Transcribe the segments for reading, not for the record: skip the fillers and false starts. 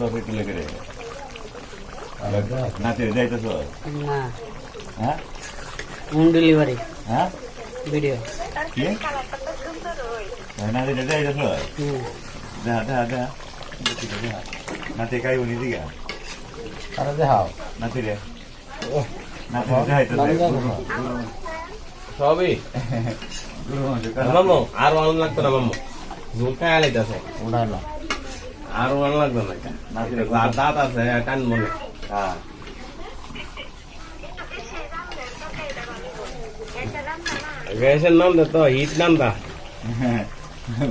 তোকে কি লেগে রে নাতে যাইতেছ না হ্যাঁ হোম ডেলিভারি হ্যাঁ ভিডিও কি নাতে যাইতেছ দেখা দেখা দেখা দেখা নাতে কাই উনি দিকে আরে দেখাও নাতে রে নাতে যাইতেছ সবই মামু আর ভালো লাগতো না মামু ঝুল খায় লাইতেছে উড়াই না আর ভালো লাগতো না আর দাঁত আছে টান মনে হ্যাঁ গ্যাসের নাম দে তো হিট নাম দা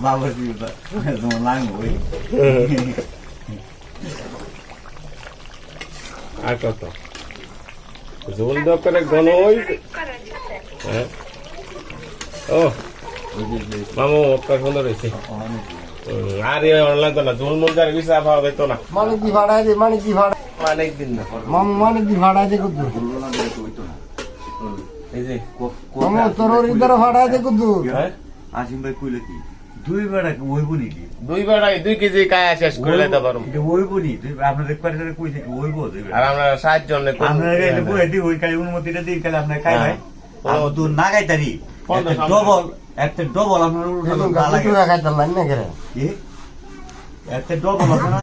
বাবা কি তোমার লাইন ওই আর কত ঝোল দরকারে ঘন ওই হ্যাঁ ও মামু ওটা সুন্দর হয়েছে আর লাগতো না ঝোল মুল যার বিষয় পাওয়া যেত না মানিক দি ভাড়ায় দে মানিক দি ভাড়া অনেক দিন না মামু মানিক দি ভাড়ায় দে কুদ্দু এই যে মামু তোর ইদার ভাড়ায় দে কুদ্দু আসিম ভাই কইলে কি দুই বেড়া ওই বলি কি 2 বেড়াই 2 কেজি কায়া শেষ করে দিতে পারো এটা ওই বলি তুই আপনাদের কোয়ার্টারে কইছে ওই বল আর আমরা 7 জন আপনারা এটা বই দি ওই কাই অনুমতিটা দিই কালে আপনি খাই ভাই আর তো না গাইতারি একটা ডবল আপনার উঠানো গালা তুই রাখাইতাম না করে কি একটা ডবল আপনার